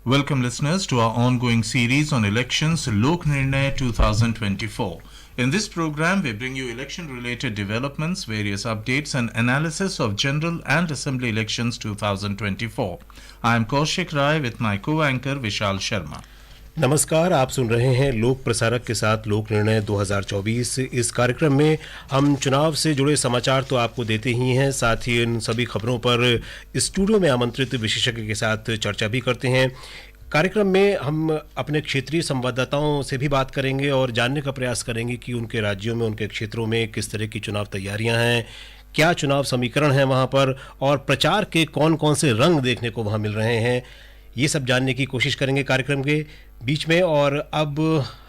Welcome listeners to our ongoing series on elections, Lok Nirnay 2024. In this program, we bring you election-related developments, various updates and analysis of general and assembly elections 2024. I am Kaushik Rai with my co-anchor Vishal Sharma. नमस्कार, आप सुन रहे हैं लोक प्रसारक के साथ लोक निर्णय 2024। इस कार्यक्रम में हम चुनाव से जुड़े समाचार तो आपको देते ही हैं, साथ ही इन सभी खबरों पर स्टूडियो में आमंत्रित विशेषज्ञ के साथ चर्चा भी करते हैं। कार्यक्रम में हम अपने क्षेत्रीय संवाददाताओं से भी बात करेंगे और जानने का प्रयास करेंगे कि उनके राज्यों में, उनके क्षेत्रों में किस तरह की चुनाव तैयारियां हैं, क्या चुनाव समीकरण है वहां पर और प्रचार के कौन कौन से रंग देखने को वहां मिल रहे हैं। ये सब जानने की कोशिश करेंगे कार्यक्रम के बीच में। और अब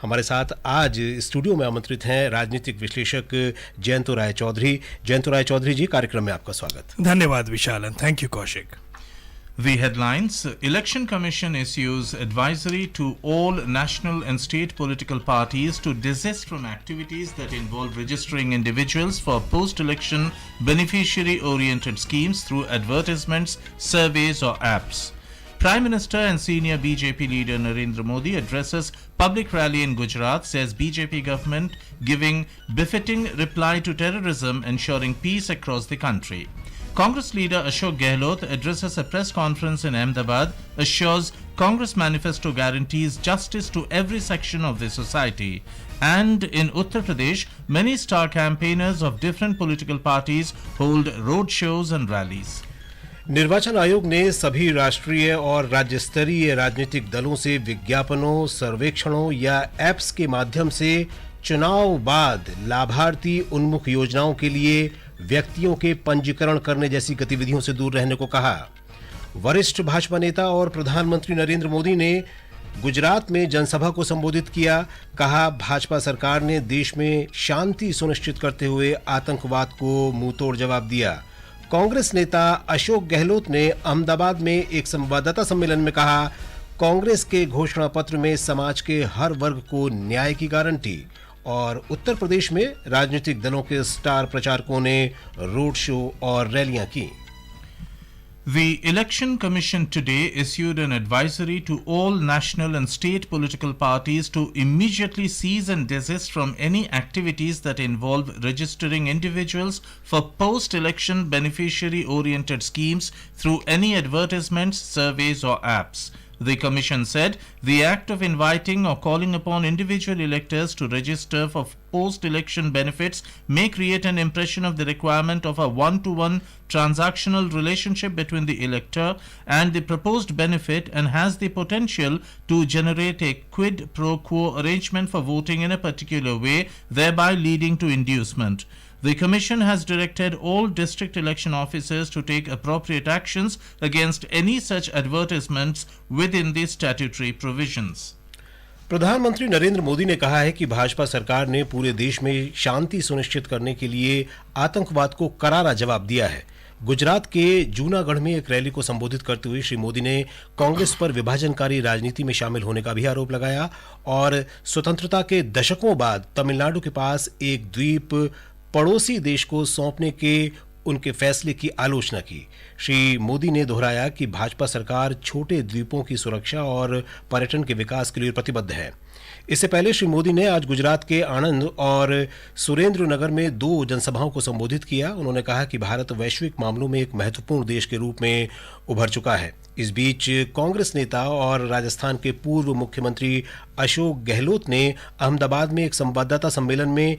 हमारे साथ आज स्टूडियो में आमंत्रित हैं राजनीतिक विश्लेषक जयंतो राय चौधरी। जयंतो राय चौधरी जी, कार्यक्रम में आपका स्वागत। धन्यवाद Vishal, thank you Kaushik. The headlines: Election Commission issues advisory to all national and state political parties to desist from activities that involve registering individuals for post-election beneficiary-oriented schemes through advertisements, surveys or apps. Prime Minister and senior BJP leader Narendra Modi addresses public rally in Gujarat, says BJP government giving befitting reply to terrorism, ensuring peace across the country. Congress leader Ashok Gehlot addresses a press conference in Ahmedabad, assures Congress manifesto guarantees justice to every section of the society. And in Uttar Pradesh, many star campaigners of different political parties hold road shows and rallies. निर्वाचन आयोग ने सभी राष्ट्रीय और राज्य स्तरीय राजनीतिक दलों से विज्ञापनों, सर्वेक्षणों या ऐप्स के माध्यम से चुनाव बाद लाभार्थी उन्मुख योजनाओं के लिए व्यक्तियों के पंजीकरण करने जैसी गतिविधियों से दूर रहने को कहा। वरिष्ठ भाजपा नेता और प्रधानमंत्री नरेंद्र मोदी ने गुजरात में जनसभा को संबोधित किया। कहा, भाजपा सरकार ने देश में शांति सुनिश्चित करते हुए आतंकवाद को मुंहतोड़ जवाब दिया। कांग्रेस नेता अशोक गहलोत ने अहमदाबाद में एक संवाददाता सम्मेलन में कहा, कांग्रेस के घोषणा पत्र में समाज के हर वर्ग को न्याय की गारंटी। और उत्तर प्रदेश में राजनीतिक दलों के स्टार प्रचारकों ने रोड शो और रैलियां की। The Election Commission today issued an advisory to all national and state political parties to immediately cease and desist from any activities that involve registering individuals for post-election beneficiary-oriented schemes through any advertisements, surveys or apps. The Commission said the act of inviting or calling upon individual electors to register for post-election benefits may create an impression of the requirement of a one-to-one transactional relationship between the elector and the proposed benefit and has the potential to generate a quid pro quo arrangement for voting in a particular way, thereby leading to inducement. The Commission has directed all district election officers to take appropriate actions against any such advertisements within the statutory provisions. प्रधानमंत्री नरेंद्र मोदी ने कहा है कि भाजपा सरकार ने पूरे देश में शांति सुनिश्चित करने के लिए आतंकवाद को करारा जवाब दिया है। गुजरात के जूनागढ़ में एक रैली को संबोधित करते हुए श्री मोदी ने कांग्रेस पर विभाजनकारी राजनीति में शामिल होने का भी आरोप लगाया और स्वतंत्रता के दशकों बाद तमिलनाडु के पास एक द्वीप पड़ोसी देश को सौंपने के उनके फैसले की आलोचना की। श्री मोदी ने दोहराया कि भाजपा सरकार छोटे द्वीपों की सुरक्षा और पर्यटन के विकास के लिए प्रतिबद्ध है। इससे पहले श्री मोदी ने आज गुजरात के आणंद और सुरेंद्र नगर में 2 जनसभाओं को संबोधित किया। उन्होंने कहा कि भारत वैश्विक मामलों में एक महत्वपूर्ण देश के रूप में उभर चुका है। इस बीच कांग्रेस नेता और राजस्थान के पूर्व मुख्यमंत्री अशोक गहलोत ने अहमदाबाद में एक संवाददाता सम्मेलन में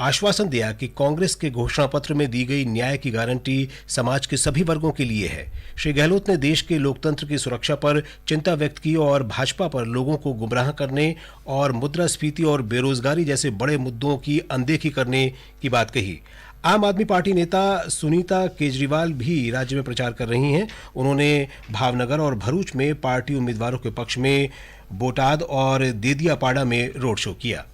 आश्वासन दिया कि कांग्रेस के घोषणा पत्र में दी गई न्याय की गारंटी समाज के सभी वर्गों के लिए है। श्री गहलोत ने देश के लोकतंत्र की सुरक्षा पर चिंता व्यक्त की और भाजपा पर लोगों को गुमराह करने और मुद्रास्फीति और बेरोजगारी जैसे बड़े मुद्दों की अनदेखी करने की बात कही। आम आदमी पार्टी नेता सुनीता केजरीवाल भी राज्य में प्रचार कर रही हैं। उन्होंने भावनगर और भरूच में पार्टी उम्मीदवारों के पक्ष में बोटाद और देदियापाड़ा में रोड शो किया।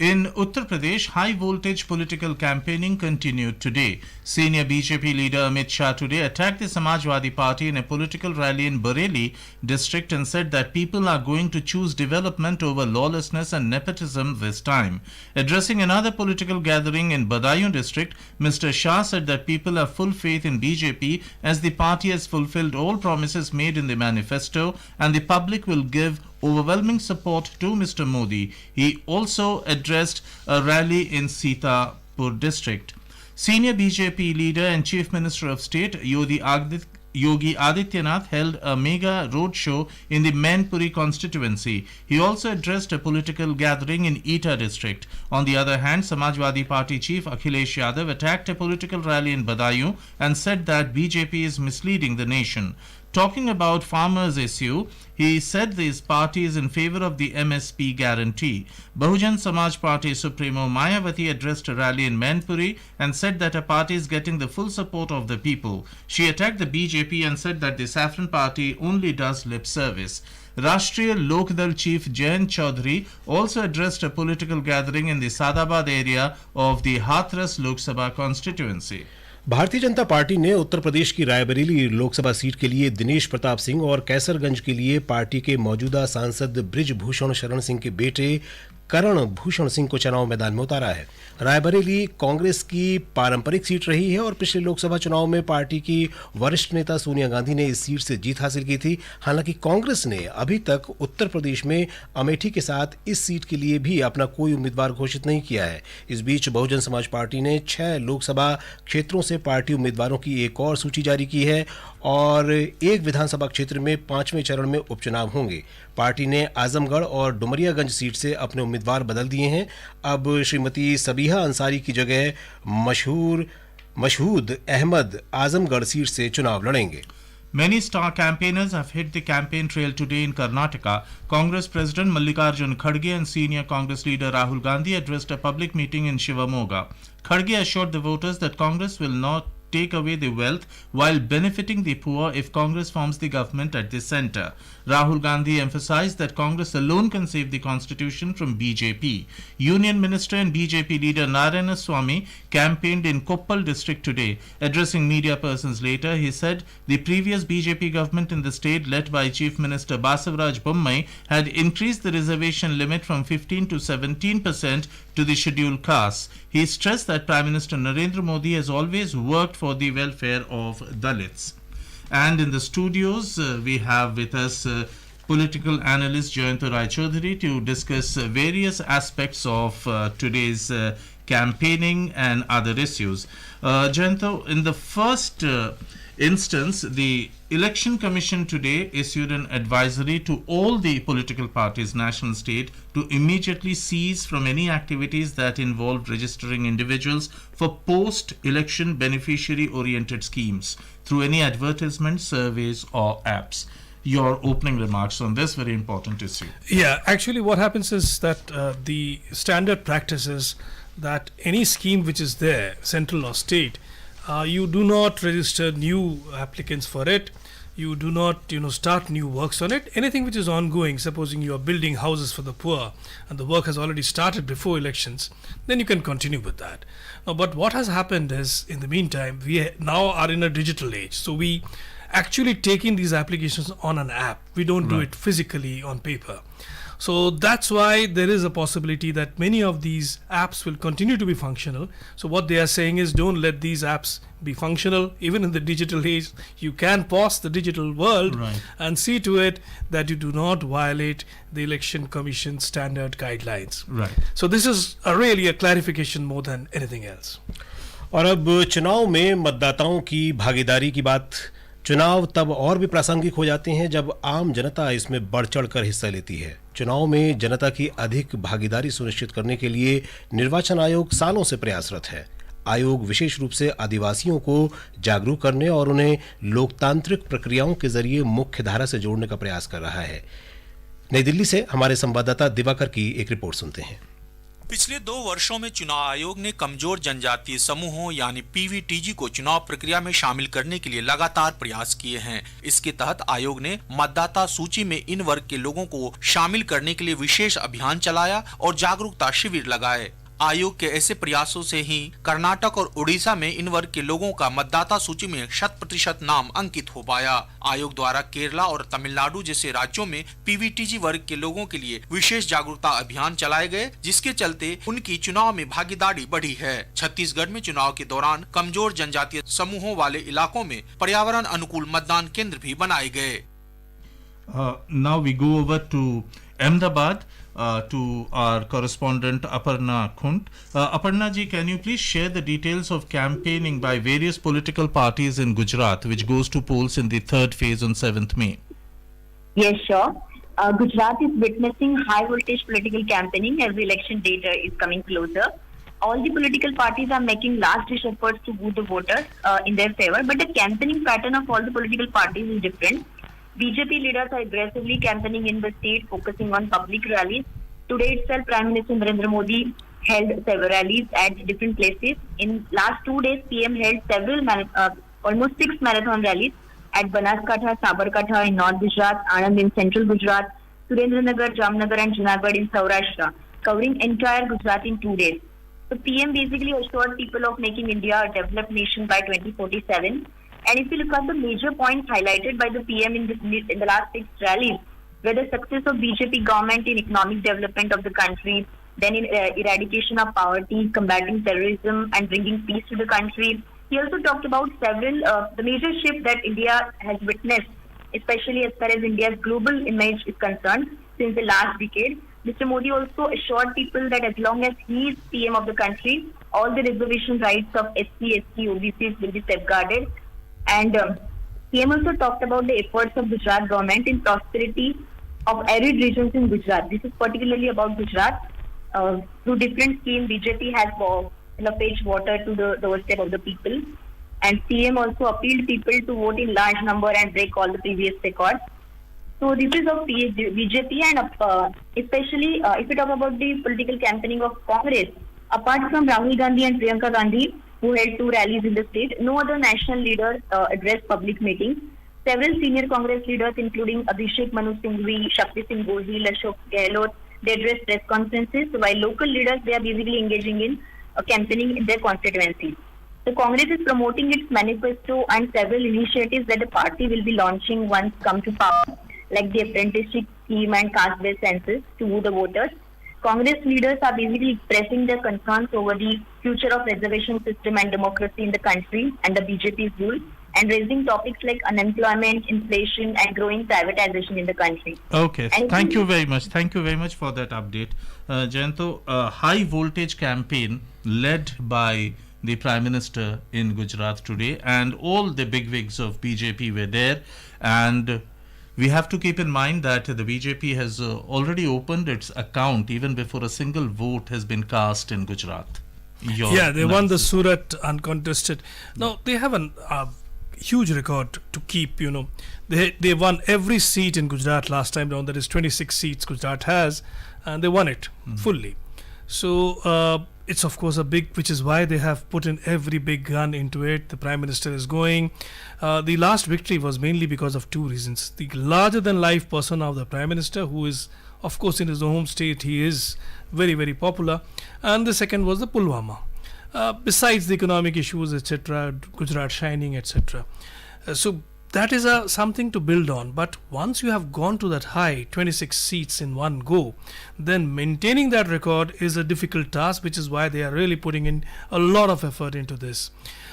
In Uttar Pradesh, high-voltage political campaigning continued today. Senior BJP leader Amit Shah today attacked the Samajwadi Party in a political rally in Bareilly district and said that people are going to choose development over lawlessness and nepotism this time. Addressing another political gathering in Badaun district, Mr. Shah said that people have full faith in BJP as the party has fulfilled all promises made in the manifesto and the public will give overwhelming support to Mr. Modi. He also addressed a rally in Sitapur district. Senior BJP leader and Chief Minister of State Yogi Adityanath held a mega roadshow in the Mainpuri constituency. He also addressed a political gathering in Eta district. On the other hand, Samajwadi Party chief Akhilesh Yadav attacked a political rally in Badaun and said that BJP is misleading the nation. Talking about farmers' issue, he said this party is in favor of the MSP guarantee. Bahujan Samaj Party Supremo Mayawati addressed a rally in Mainpuri and said that her party is getting the full support of the people. She attacked the BJP and said that the Saffron Party only does lip service. Rashtriya Lokdal chief Jayant Chaudhary also addressed a political gathering in the Sadabad area of the Hathras Lok Sabha constituency. Bharatiya Janata party ने उत्तर प्रदेश की Raebareli Lok Sabha seat के लिए दिनेश प्रताप सिंह और कैसरगंज के लिए party के मौजूदा सांसद बृजभूषण शरण सिंह के बेटे करण भूषण सिंह को चुनाव मैदान में उतारा है। रायबरेली कांग्रेस की पारंपरिक सीट रही है और पिछले लोकसभा चुनाव में पार्टी की वरिष्ठ नेता सोनिया गांधी ने इस सीट से जीत हासिल की थी। हालांकि कांग्रेस ने अभी तक उत्तर प्रदेश में अमेठी के साथ इस सीट के लिए भी अपना कोई उम्मीदवार घोषित नहीं किया है। इस बीच बहुजन समाज पार्टी ने 6 लोकसभा क्षेत्रों से पार्टी उम्मीदवारों की एक और सूची जारी की है और एक विधानसभा क्षेत्र में 5वें चरण में उपचुनाव होंगे। पार्टी ने आजमगढ़ और डुमरियागंज सीट से अपने उम्मीदवार बदल दिए हैं। अब श्रीमती सबीहा अंसारी की जगह मशहूद अहमद आजमगढ़ सीट से चुनाव लड़ेंगे। Many star campaigners have hit the campaign trail today in Karnataka. Congress President Mallikarjun Kharge and senior Congress leader Rahul Gandhi addressed a public meeting in Shivamoga. Kharge assured the voters that Congress will not take away the wealth while benefiting the poor if Congress forms the government at the centre. Rahul Gandhi emphasized that Congress alone can save the constitution from BJP. Union Minister and BJP leader Narayana Swamy campaigned in Koppal district today. Addressing media persons later, he said the previous BJP government in the state led by Chief Minister Basavaraj Bommai had increased the reservation limit from 15 to 17% to the scheduled castes. He stressed that Prime Minister Narendra Modi has always worked for the welfare of Dalits. And in the studios, we have with us political analyst Jayanta Rai Chaudhary to discuss various aspects of today's campaigning and other issues. Jayanta, in the first instance, the Election Commission today issued an advisory to all the political parties, national state, to immediately cease from any activities that involve registering individuals for post-election beneficiary-oriented schemes through any advertisements, surveys or apps. Your opening remarks on this very important issue. Yeah, actually what happens is that the standard practice is that any scheme which is there, central or state, you do not register new applicants for it. You do not, start new works on it. Anything which is ongoing, supposing you are building houses for the poor and the work has already started before elections, then you can continue with that. Now, but what has happened is, in the meantime, we now are in a digital age. So we actually taking these applications on an app. We don't do it physically on paper. So that's why there is a possibility that many of these apps will continue to be functional. So what they are saying is, don't let these apps be functional. Even in the digital age, you can pause the digital world and see to it that you do not violate the Election Commission standard guidelines. So this is really a clarification more than anything else. और अब चुनाव में मतदाताओं की भागीदारी की बात, चुनाव तब और भी प्रासंगिक हो जाते हैं जब आम जनता इसमें बढ़ चढ़कर हिस्सा लेती है। चुनाव में जनता की अधिक भागीदारी सुनिश्चित करने के लिए निर्वाचन आयोग सालों से प्रयासरत है। आयोग विशेष रूप से आदिवासियों को जागरूक करने और उन्हें लोकतांत्रिक प्रक्रियाओं के जरिए मुख्य धारा से जोड़ने का प्रयास कर रहा है। नई दिल्ली से हमारे संवाददाता दिवाकर की एक रिपोर्ट सुनते हैं। पिछले 2 वर्षों में चुनाव आयोग ने कमजोर जनजातीय समूहों यानी पीवीटीजी को चुनाव प्रक्रिया में शामिल करने के लिए लगातार प्रयास किए हैं। इसके तहत आयोग ने मतदाता सूची में इन वर्ग के लोगों को शामिल करने के लिए विशेष अभियान चलाया और जागरूकता शिविर लगाए। आयोग के ऐसे प्रयासों से ही कर्नाटक और उड़ीसा में इन वर्ग के लोगों का मतदाता सूची में 100% नाम अंकित हो पाया। आयोग द्वारा केरला और तमिलनाडु जैसे राज्यों में पीवीटीजी वर्ग के लोगों के लिए विशेष जागरूकता अभियान चलाए गए, जिसके चलते उनकी चुनाव में भागीदारी बढ़ी है। छत्तीसगढ़ में चुनाव के दौरान कमजोर जनजातीय समूहों वाले इलाकों में पर्यावरण अनुकूल मतदान केंद्र भी बनाए गए। Now we go over to Ahmedabad to our correspondent Aparna Khunt. Aparna ji, can you please share the details of campaigning by various political parties in Gujarat, which goes to polls in the third phase on 7th May? Yes, sure. Gujarat is witnessing high voltage political campaigning as the election date is coming closer. All the political parties are making last-ditch efforts to woo the voters in their favor, but the campaigning pattern of all the political parties is different. BJP leaders are aggressively campaigning in the state, focusing on public rallies. Today itself, Prime Minister Narendra Modi held several rallies at different places. In last 2 days, PM held almost 6 marathon rallies at Banaskantha, Sabarkantha in North Gujarat, Anand in Central Gujarat, Surendranagar, Jamnagar and Junagadh in Saurashtra, covering entire Gujarat in 2 days. So PM basically assured people of making India a developed nation by 2047. And if you look at the major points highlighted by the PM in the last 6 rallies, were the success of BJP government in economic development of the country, then in eradication of poverty, combating terrorism and bringing peace to the country. He also talked about several the major shift that India has witnessed, especially as far as India's global image is concerned since the last decade. Mr. Modi also assured people that as long as he is PM of the country, all the reservation rights of SC, ST, OBCs will be safeguarded. And PM also talked about the efforts of Gujarat government in prosperity of arid regions in Gujarat. This is particularly about Gujarat. Through different schemes, BJP has fetched water to the doorstep of the people. And PM also appealed people to vote in large number and break all the previous records. So this is of BJP, and especially if we talk about the political campaigning of Congress, apart from Rahul Gandhi and Priyanka Gandhi, who held 2 rallies in the state, no other national leader addressed public meetings. Several senior Congress leaders, including Abhishek Manu Singhvi, Shakti Singh Gohil, Ashok Gehlot, they addressed press conferences, while local leaders, they are basically engaging in campaigning in their constituencies. The Congress is promoting its manifesto and several initiatives that the party will be launching once come to power, like the apprenticeship scheme and caste-based census to woo the voters. Congress leaders are basically expressing their concerns over the future of reservation system and democracy in the country and the BJP's rule, and raising topics like unemployment, inflation, and growing privatization in the country. Okay, thank you very much. Thank you very much for that update. Jayanto, a high voltage campaign led by the Prime Minister in Gujarat today, and all the bigwigs of BJP were there, and we have to keep in mind that the BJP has already opened its account even before a single vote has been cast in Gujarat. They won the Surat uncontested. Now they have a huge record to keep. They won every seat in Gujarat last time round. That is 26 seats Gujarat has, and they won it fully. So it's of course a big, which is why they have put in every big gun into it. The Prime Minister is going. The last victory was mainly because of 2 reasons. The larger than life persona of the Prime Minister, who is of course in his home state, he is very, very popular. And the second was the Pulwama. Besides the economic issues, etc., Gujarat shining, etc. So that is something to build on. But once you have gone to that high, 26 seats in one go, then maintaining that record is a difficult task, which is why they are really putting in a lot of effort into this.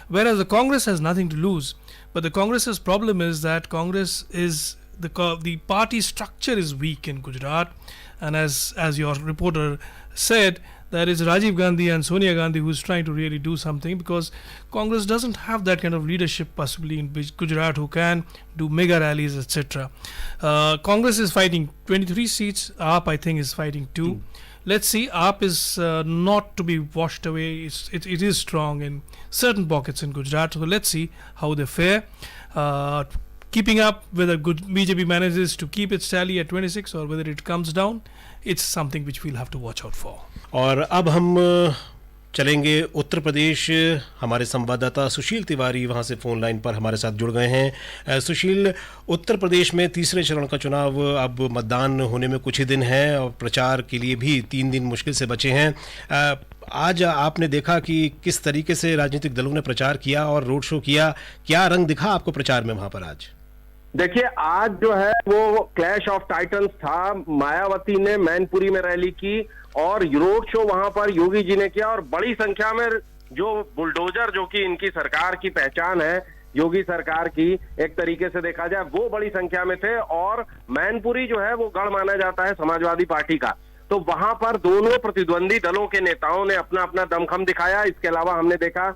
Whereas the Congress has nothing to lose. But the Congress's problem is that Congress is the party structure is weak in Gujarat, and as your reporter said, there is Rajiv Gandhi and Sonia Gandhi who is trying to really do something, because Congress doesn't have that kind of leadership possibly in Gujarat who can do mega rallies, etc. Congress is fighting 23 seats. AAP, I think, is fighting 2. Let's see. AAP is not to be washed away. It is strong in certain pockets in Gujarat. So let's see how they fare. keeping up whether good BJP manages to keep its tally at 26 or whether it comes down, it's something which we'll have to watch out for. और अब हम चलेंगे उत्तर प्रदेश। हमारे संवाददाता सुशील तिवारी वहां से phone line पर हमारे साथ जुड़ गए हैं। सुशील, उत्तर प्रदेश में तीसरे चरण का चुनाव, अब मतदान होने में कुछ ही दिन है और प्रचार के लिए भी 3 दिन मुश्किल से बचे हैं। आज आपने देखा कि किस तरीके से राजनीतिक दलों ने प्रचार किया और रोड शो किया, क्या रंग दिखा आपको प्रचार में वहां पर आज? देखिए, आज जो है वो क्लैश ऑफ टाइटन्स था। मायावती ने मैनपुरी में रैली की और रोड शो वहां पर योगी जी ने किया, और बड़ी संख्या में जो बुलडोजर, जो कि इनकी सरकार की पहचान है, योगी सरकार की एक तरीके से देखा जाए, वो बड़ी संख्या में थे। और मैनपुरी जो है वो गढ़ माना जाता है समाजवादी पार्टी का, तो वहां पर दोनों प्रतिद्वंदी दलों के नेताओं ने अपना अपना दमखम दिखाया। इसके अलावा हमने देखा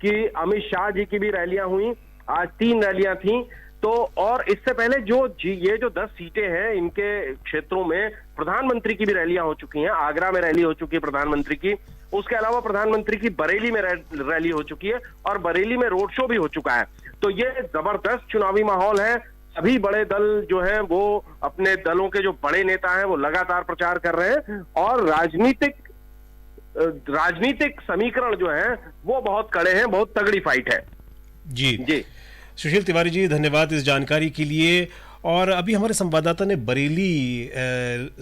कि अमित शाह जी की भी रैलियां हुई, आज 3 रैलियां थी। तो और इससे पहले ये जो 10 सीटें हैं इनके क्षेत्रों में प्रधानमंत्री की भी रैलियां हो चुकी हैं। आगरा में रैली हो चुकी है प्रधानमंत्री की, उसके अलावा प्रधानमंत्री की बरेली में रैली हो चुकी है और बरेली में रोड शो भी हो चुका है। तो ये जबरदस्त चुनावी माहौल है। सभी बड़े दल जो हैं वो अपने दलों के जो बड़े नेता हैं वो लगातार प्रचार कर रहे हैं, और राजनीतिक समीकरण जो है वो बहुत कड़े हैं, बहुत तगड़ी फाइट है। जी सुशील तिवारी जी, धन्यवाद इस जानकारी के लिए। और अभी हमारे संवाददाता ने बरेली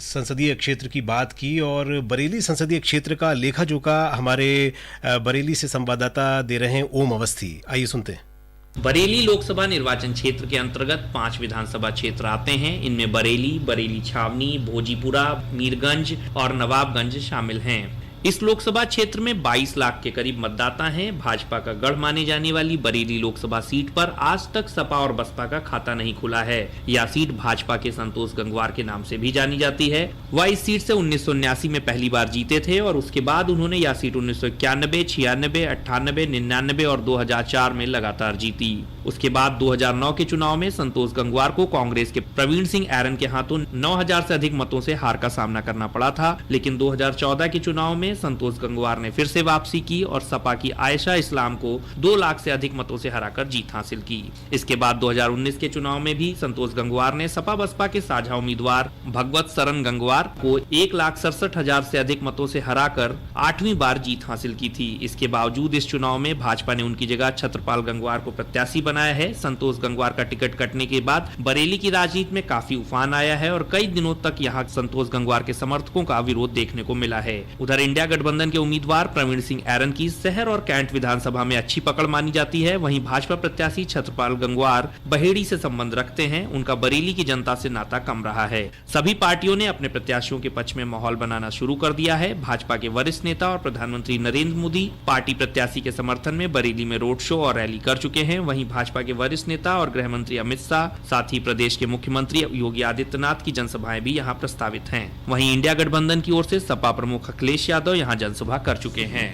संसदीय क्षेत्र की बात की, और बरेली संसदीय क्षेत्र का लेखा जोखा हमारे बरेली से संवाददाता दे रहे हैं ओम अवस्थी। आइए सुनते हैं। बरेली लोकसभा निर्वाचन क्षेत्र के अंतर्गत 5 विधानसभा क्षेत्र आते हैं। इनमें बरेली, बरेली छावनी, भोजीपुरा, मीरगंज और नवाबगंज शामिल हैं। इस लोकसभा क्षेत्र में 22 लाख के करीब मतदाता हैं। भाजपा का गढ़ माने जाने वाली बरेली लोकसभा सीट पर आज तक सपा और बसपा का खाता नहीं खुला है। यह सीट भाजपा के संतोष गंगवार के नाम से भी जानी जाती है। वह इस सीट से 1979 में पहली बार जीते थे और उसके बाद उन्होंने यह सीट 1991, 96, 98, 99 और 2004 में लगातार जीती। उसके बाद 2009 के चुनाव में संतोष गंगवार को कांग्रेस के प्रवीण सिंह ऐरन के हाथों 9000 से अधिक मतों से हार का सामना करना पड़ा था। लेकिन 2014 के चुनाव में संतोष गंगवार ने फिर से वापसी की और सपा की आयशा इस्लाम को 2 लाख से अधिक मतों से हराकर जीत हासिल की। इसके बाद 2019 के चुनाव में भी संतोष गंगवार ने सपा बसपा के साझा उम्मीदवार भगवत सरन गंगवार को 1,67,000 से अधिक मतों से हराकर 8वीं बार जीत हासिल की थी। इसके बावजूद इस चुनाव में भाजपा ने उनकी जगह छत्रपाल गंगवार को प्रत्याशी बनाया है। संतोष गंगवार का टिकट कटने के बाद बरेली की राजनीति में काफी उफान आया है और कई दिनों तक यहाँ संतोष गंगवार के समर्थकों का विरोध देखने को मिला है। उधर इंडिया गठबंधन के उम्मीदवार प्रवीण सिंह ऐरन की शहर और कैंट विधानसभा में अच्छी पकड़ मानी जाती है। वहीं भाजपा प्रत्याशी छत्रपाल गंगवार बहेड़ी से संबंध रखते हैं। उनका बरेली की जनता से नाता कम रहा है। सभी पार्टियों ने अपने प्रत्याशियों के पक्ष में माहौल बनाना शुरू कर दिया है। भाजपा के वरिष्ठ नेता और प्रधानमंत्री नरेंद्र मोदी पार्टी प्रत्याशी के समर्थन में बरेली में रोड शो और रैली कर चुके हैं। वहीं भाजपा के वरिष्ठ नेता और गृह मंत्री अमित शाह, साथ ही प्रदेश के मुख्यमंत्री योगी आदित्यनाथ की जनसभाएं भी यहां प्रस्तावित हैं। वहीं इंडिया गठबंधन की ओर से सपा प्रमुख अखिलेश यादव यहां जनसभा कर चुके हैं।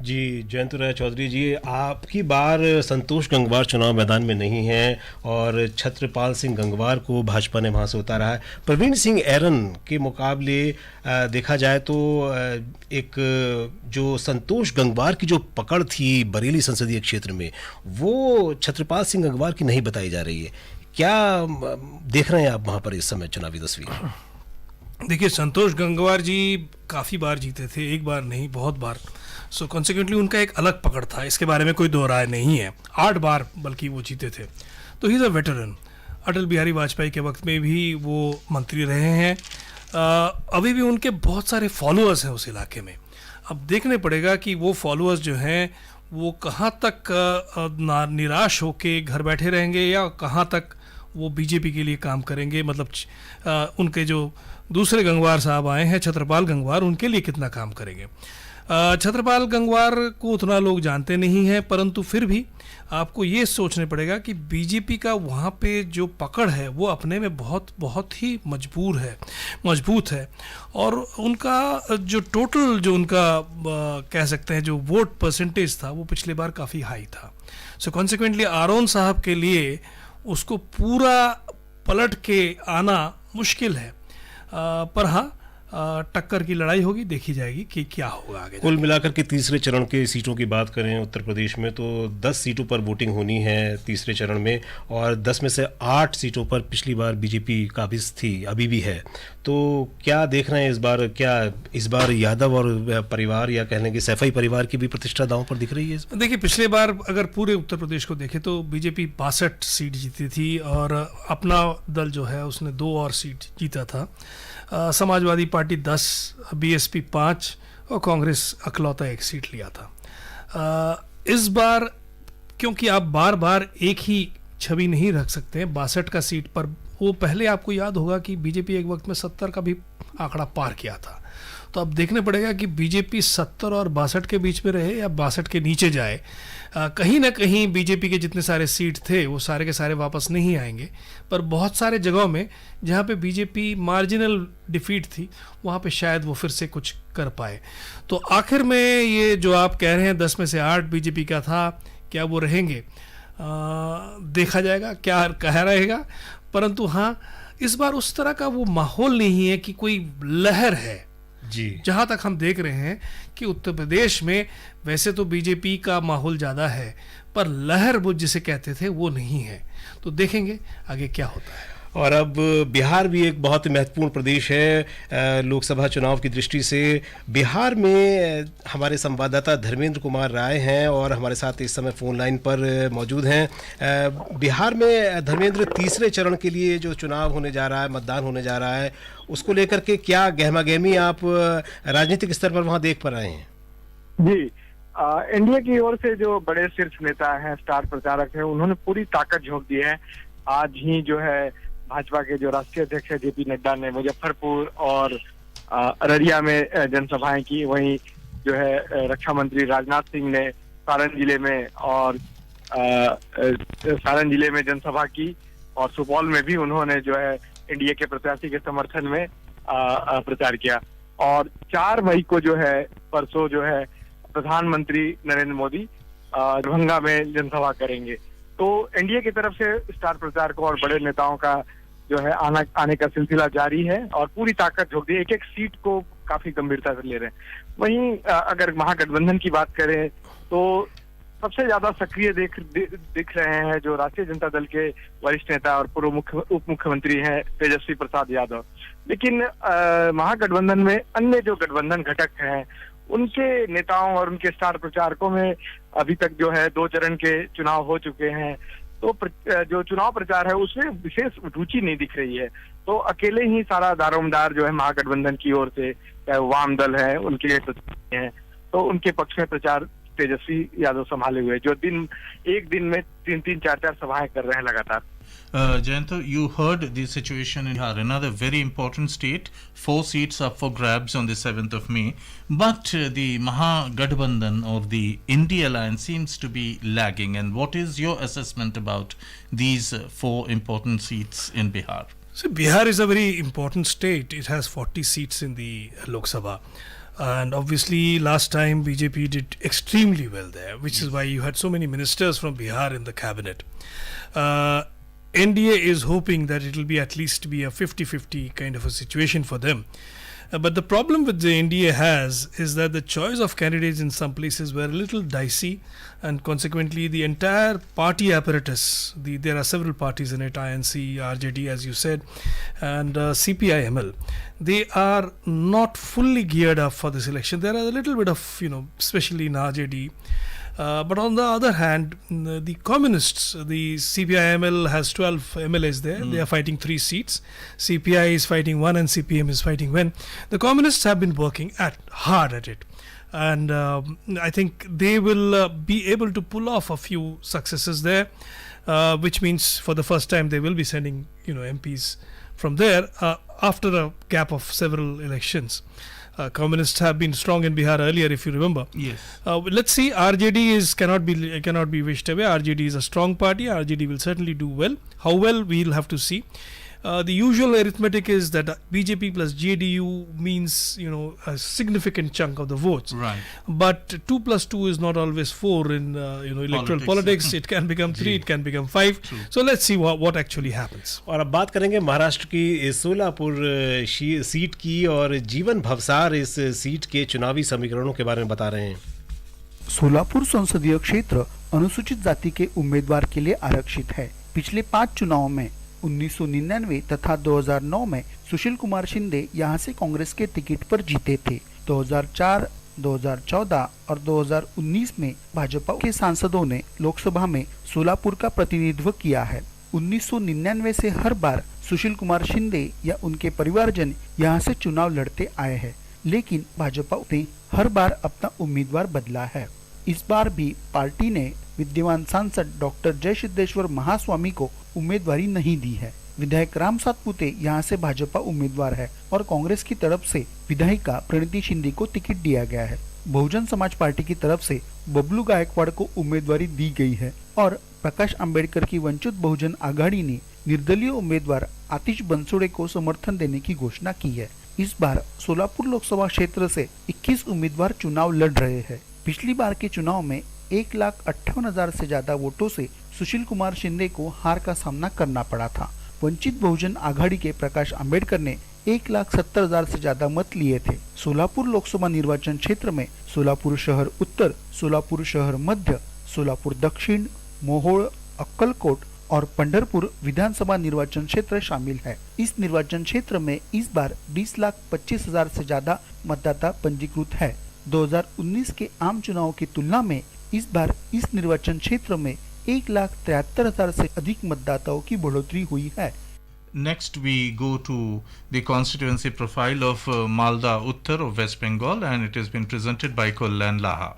जी जयंत राय चौधरी जी, आपकी बार संतोष गंगवार चुनाव मैदान में नहीं है और छत्रपाल सिंह गंगवार को भाजपा ने वहाँ से उतारा है। प्रवीण सिंह ऐरन के मुकाबले देखा जाए तो एक जो संतोष गंगवार की जो पकड़ थी बरेली संसदीय क्षेत्र में, वो छत्रपाल सिंह गंगवार की नहीं बताई जा रही है। क्या देख रहे हैं आप वहाँ पर इस समय चुनावी तस्वीर? देखिए, संतोष गंगवार जी काफ़ी बार जीते थे, एक बार नहीं बहुत बार। सो कॉन्सिक्वेंटली उनका एक अलग पकड़ था, इसके बारे में कोई दो राय नहीं है। 8 बार बल्कि वो जीते थे। तो he is a veteran. Atal Bihari Vajpayee के वक्त में भी वो मंत्री रहे हैं। अभी भी उनके बहुत सारे फॉलोअर्स हैं उस इलाके में। अब देखने पड़ेगा कि वो फॉलोअर्स जो हैं वो कहाँ तक निराश होके घर बैठे रहेंगे या कहाँ तक वो बीजेपी के लिए काम करेंगे। मतलब उनके जो दूसरे गंगवार साहब आए हैं, छत्रपाल गंगवार, उनके लिए कितना काम करेंगे। छत्रपाल गंगवार को उतना लोग जानते नहीं हैं, परंतु फिर भी आपको ये सोचने पड़ेगा कि बीजेपी का वहाँ पे जो पकड़ है वो अपने में बहुत ही मजबूत है। और उनका जो टोटल जो उनका कह सकते हैं जो वोट परसेंटेज था वो पिछले बार काफ़ी हाई था। सो कॉन्सिक्वेंटली आरोन साहब के लिए उसको पूरा पलट के आना मुश्किल है। पर हाँ, टक्कर की लड़ाई होगी, देखी जाएगी कि क्या होगा आगे। कुल मिलाकर के तीसरे चरण के सीटों की बात करें उत्तर प्रदेश में तो 10 सीटों पर वोटिंग होनी है तीसरे चरण में, और 10 में से 8 सीटों पर पिछली बार बीजेपी काबिज थी, अभी भी है। तो क्या देख रहे हैं इस बार, क्या इस बार यादव और परिवार या कहने के सैफई परिवार की भी प्रतिष्ठा दांव पर दिख रही है? देखिए, पिछले बार अगर पूरे उत्तर प्रदेश को देखें तो बीजेपी 62 सीट जीती थी और अपना दल जो है उसने 2 और सीट जीता था। समाजवादी पार्टी 10, बीएसपी 5 और कांग्रेस अकलौता 1 सीट लिया था। इस बार क्योंकि आप बार बार एक ही छवि नहीं रख सकते हैं 62 का सीट पर, वो पहले आपको याद होगा कि बीजेपी एक वक्त में 70 का भी आंकड़ा पार किया था। तो अब देखने पड़ेगा कि बीजेपी 70 और 62 के बीच में रहे या 62 के नीचे जाए। कहीं ना कहीं बीजेपी के जितने सारे सीट थे वो सारे के सारे वापस नहीं आएंगे, पर बहुत सारे जगहों में जहाँ पे बीजेपी मार्जिनल डिफीट थी वहाँ पे शायद वो फिर से कुछ कर पाए। तो आखिर में ये जो आप कह रहे हैं 10 में से 8 बीजेपी का था, क्या वो रहेंगे? देखा जाएगा क्या कहा रहेगा। परंतु हाँ, इस बार उस तरह का वो माहौल नहीं है कि कोई लहर है जी। जहां तक हम देख रहे हैं कि उत्तर प्रदेश में वैसे तो बीजेपी का माहौल ज़्यादा है, पर लहर वो जिसे कहते थे वो नहीं है। तो देखेंगे आगे क्या होता है। और अब बिहार भी एक बहुत महत्वपूर्ण प्रदेश है लोकसभा चुनाव की दृष्टि से। बिहार में हमारे संवाददाता धर्मेंद्र कुमार राय हैं और हमारे साथ इस समय फोन लाइन पर मौजूद हैं। बिहार में धर्मेंद्र, तीसरे चरण के लिए जो चुनाव होने जा रहा है, मतदान होने जा रहा है, उसको लेकर के क्या गहमा गहमी आप राजनीतिक स्तर पर वहाँ देख पा रहे हैं? जी, एनडीए की ओर से जो बड़े शीर्ष नेता हैं, स्टार प्रचारक हैं, उन्होंने पूरी ताकत झोंक दी है। आज ही जो है भाजपा के जो राष्ट्रीय अध्यक्ष है जेपी नड्डा ने मुजफ्फरपुर और अररिया में जनसभाएं की। वहीं जो है रक्षा मंत्री राजनाथ सिंह ने सारण जिले में और सारण जिले में जनसभा की, और सुपौल में भी उन्होंने जो है एनडीए के प्रत्याशी के समर्थन में प्रचार किया। और 4 मई को जो है परसों जो है प्रधानमंत्री नरेंद्र मोदी दरभंगा में जनसभा करेंगे। तो एनडीए की तरफ से स्टार प्रचारकों और बड़े नेताओं का जो है आने का सिलसिला जारी है और पूरी ताकत झोंक दी, एक एक सीट को काफी गंभीरता से ले रहे हैं। वहीं अगर महागठबंधन की बात करें तो सबसे ज्यादा सक्रिय दिख रहे हैं जो राष्ट्रीय जनता दल के वरिष्ठ नेता और पूर्व उप मुख्यमंत्री हैं तेजस्वी प्रसाद यादव। लेकिन महागठबंधन में अन्य जो गठबंधन घटक हैं उनके नेताओं और उनके स्टार प्रचारकों में अभी तक जो है 2 चरण के चुनाव हो चुके हैं, तो जो चुनाव प्रचार है उसमें विशेष रुचि नहीं दिख रही है। तो अकेले ही सारा दारोमदार जो है महागठबंधन की ओर से, चाहे वाम दल है उनके हैं, तो उनके पक्ष में प्रचार तेजस्वी यादव संभाले हुए, जो एक दिन में 3-3, 4-4 सभाएं कर रहे हैं लगातार। Jayanta, you heard the situation in Bihar, another very important state. 4 seats up for grabs on the 7th of May. But the Mahagathbandhan or the India Alliance seems to be lagging. And what is your assessment about these 4 important seats in Bihar? So Bihar is a very important state. It has 40 seats in the Lok Sabha. And obviously last time BJP did extremely well there, which is why you had so many ministers from Bihar in the cabinet. NDA is hoping that it will be at least be a 50-50 kind of a situation for them. But the problem with the NDA is that the choice of candidates in some places were a little dicey, and consequently the entire party apparatus, there are several parties in it, INC, RJD as you said, and CPI-ML, they are not fully geared up for this election. There are a little bit of, especially in RJD, but on the other hand, the communists, the CPI-ML has 12 MLAs there. They are fighting 3 seats. CPI is fighting 1 and CPM is fighting 1. The communists have been working hard at it. And I think they will be able to pull off a few successes there, which means for the first time they will be sending MPs from there after a gap of several elections. Communists have been strong in Bihar earlier, if you remember. Yes. Let's see. RJD cannot be wished away. RJD is a strong party. RJD will certainly do well. How well, we'll have to see. The usual arithmetic is that BJP plus JDU means, a significant chunk of the votes. Right. But 2 plus 2 is not always 4 in electoral politics. It can become 3, it can become 5. True. So let's see what actually happens. और अब बात करेंगे महाराष्ट्र की Solapur seat की, और जीवन भवसार इस seat के चुनावी समीकरणों के बारे में बता रहे हैं। सोलापुर संसदीय क्षेत्र अनुसूचित जाति के उम्मीदवार के लिए आरक्षित है। पिछले 5 चुनावों में 1999 तथा 2009 में सुशील कुमार शिंदे यहां से कांग्रेस के टिकट पर जीते थे। 2004, 2014 और 2019 में भाजपा के सांसदों ने लोकसभा में सोलापुर का प्रतिनिधित्व किया है। 1999 से हर बार सुशील कुमार शिंदे या उनके परिवारजन यहां से चुनाव लड़ते आए हैं, लेकिन भाजपा ने हर बार अपना उम्मीदवार बदला है। इस बार भी पार्टी ने विद्यमान सांसद डॉक्टर जय सिद्धेश्वर महास्वामी को उम्मीदवारी नहीं दी है। विधायक राम सातपुते यहाँ से भाजपा उम्मीदवार है और कांग्रेस की तरफ से विधायिका प्रणति शिंदे को टिकट दिया गया है। बहुजन समाज पार्टी की तरफ से बबलू गायकवाड़ को उम्मीदवारी दी गई है और प्रकाश आंबेडकर की वंचित बहुजन आघाड़ी ने निर्दलीय उम्मीदवार आतिश बनसोड़े को समर्थन देने की घोषणा की है। इस बार सोलापुर लोकसभा क्षेत्र से 21 उम्मीदवार चुनाव लड़ रहे हैं। पिछली बार के चुनाव में 1,58,000 से ज्यादा वोटों से सुशील कुमार शिंदे को हार का सामना करना पड़ा था। वंचित बहुजन आघाड़ी के प्रकाश आंबेडकर ने 1,70,000 से ज्यादा मत लिए थे। सोलापुर लोकसभा निर्वाचन क्षेत्र में सोलापुर शहर उत्तर, सोलापुर शहर मध्य, सोलापुर दक्षिण, मोहोळ, अक्कलकोट और पंढरपुर विधानसभा निर्वाचन क्षेत्र शामिल है। इस निर्वाचन क्षेत्र में इस बार 20,25,000 से ज्यादा मतदाता पंजीकृत है। 2019 के आम चुनाव की तुलना में इस बार इस निर्वाचन क्षेत्र में 1,73,000 से अधिक मतदाताओं की बढ़ोतरी हुई है। Next we go to the constituency profile of Malda Uttar of West Bengal, and it has been presented by Kullan Laha.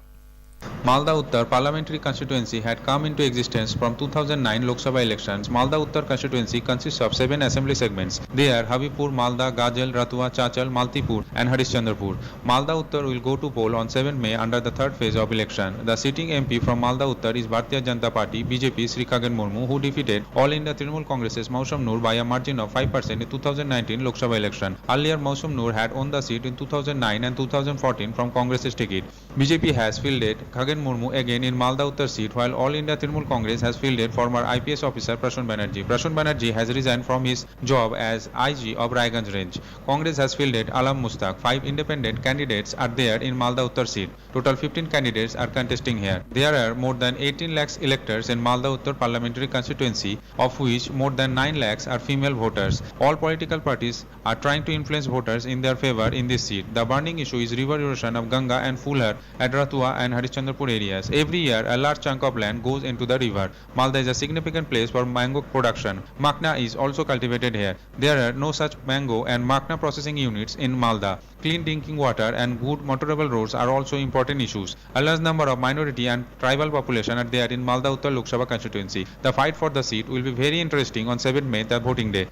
Malda Uttar parliamentary constituency had come into existence from 2009 Lok Sabha elections. Malda Uttar constituency consists of 7 assembly segments. They are Habibpur, Malda, Gajal, Ratua, Chachal, Maltipur and Harishchandrapur. Malda Uttar will go to poll on 7 May under the third phase of election. The sitting MP from Malda Uttar is Bharatiya Janata Party BJP Sri Khagan Murmu, who defeated All India Trinamool Congress's Mausam Noor by a margin of 5% in 2019 Lok Sabha election. Earlier Mausam Noor had won the seat in 2009 and 2014 from Congress's ticket. BJP has fielded Khagan Murmu again in Malda Uttar seat, while All India Trinamool Congress has fielded former IPS officer Prasun Banerjee. Prasun Banerjee has resigned from his job as IG of Raiganj range. Congress has fielded Alam Mustaq. 5 independent candidates are there in Malda Uttar seat. Total 15 candidates are contesting here. There are more than 18 lakhs electors in Malda Uttar parliamentary constituency, of which more than 9 lakhs are female voters. All political parties are trying to influence voters in their favor in this seat. The burning issue is river erosion of Ganga and Fulhar at Ratua and Harishchandrapur areas. Every year, a large chunk of land goes into the river. Malda is a significant place for mango production. Makna is also cultivated here. There are no such mango and Makna processing units in Malda. Clean drinking water and good motorable roads are also important issues. A large number of minority and tribal population are there in Malda Uttar Lok Sabha constituency. The fight for the seat will be very interesting on 7th May, the voting day.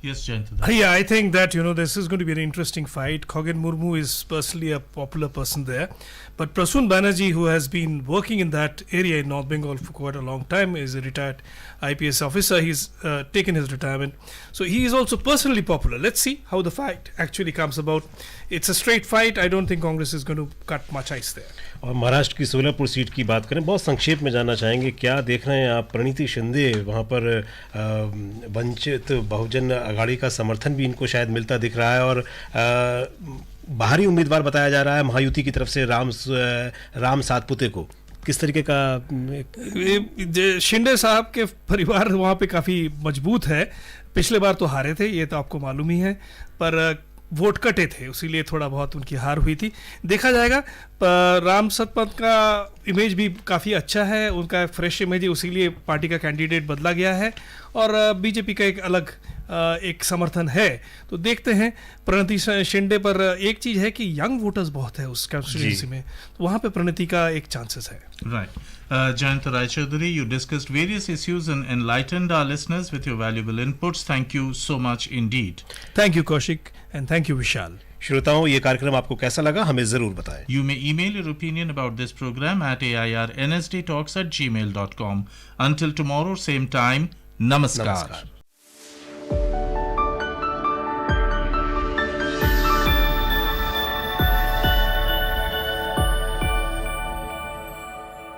Yes, Jayant. Yeah, I think that this is going to be an interesting fight. Khagan Murmu is personally a popular person there, but Prasun Banerjee, who has been working in that area in North Bengal for quite a long time, is a retired IPS officer. He's taken his retirement, so he is also personally popular. Let's see how the fight actually comes about. It's a straight fight. I don't think Congress is going to cut much ice there. और महाराष्ट्र की Solapur seat की बात करें, बहुत संक्षेप में जानना चाहेंगे, क्या देख रहे हैं आप? प्रणति शिंदे वहाँ पर वंचित बहुजन आघाड़ी का समर्थन भी इनको शायद मिलता दिख रहा है, और बाहरी उम्मीदवार बताया जा रहा है महायुति की तरफ से राम सातपुते को। किस तरीके का? शिंदे साहब के परिवार वहाँ पे काफ़ी मजबूत है। पिछले बार तो हारे थे, ये तो आपको मालूम ही है, पर वोट कटे थे, इसीलिए थोड़ा बहुत उनकी हार हुई थी। देखा जाएगा। राम सतपथ का इमेज भी काफ़ी अच्छा है, उनका फ्रेश इमेज है, इसीलिए पार्टी का कैंडिडेट बदला गया है, और बीजेपी का एक अलग एक समर्थन है। तो देखते हैं। प्रणति शिंदे पर एक चीज़ है कि यंग वोटर्स बहुत है उस कंस्टिट्यूंसी में, तो वहाँ पे प्रणति का एक चांसेस है। Right. Jayanta Rai Chaudhary, you discussed various issues and enlightened our listeners with your valuable inputs. Thank you so much indeed. Thank you, Kaushik, and thank you, Vishal. श्रोताओं, ये कार्यक्रम आपको कैसा लगा हमें जरूर बताएं। You may email your opinion about this program at airnsdtalks@gmail.com. Until tomorrow, same time, Namaskar.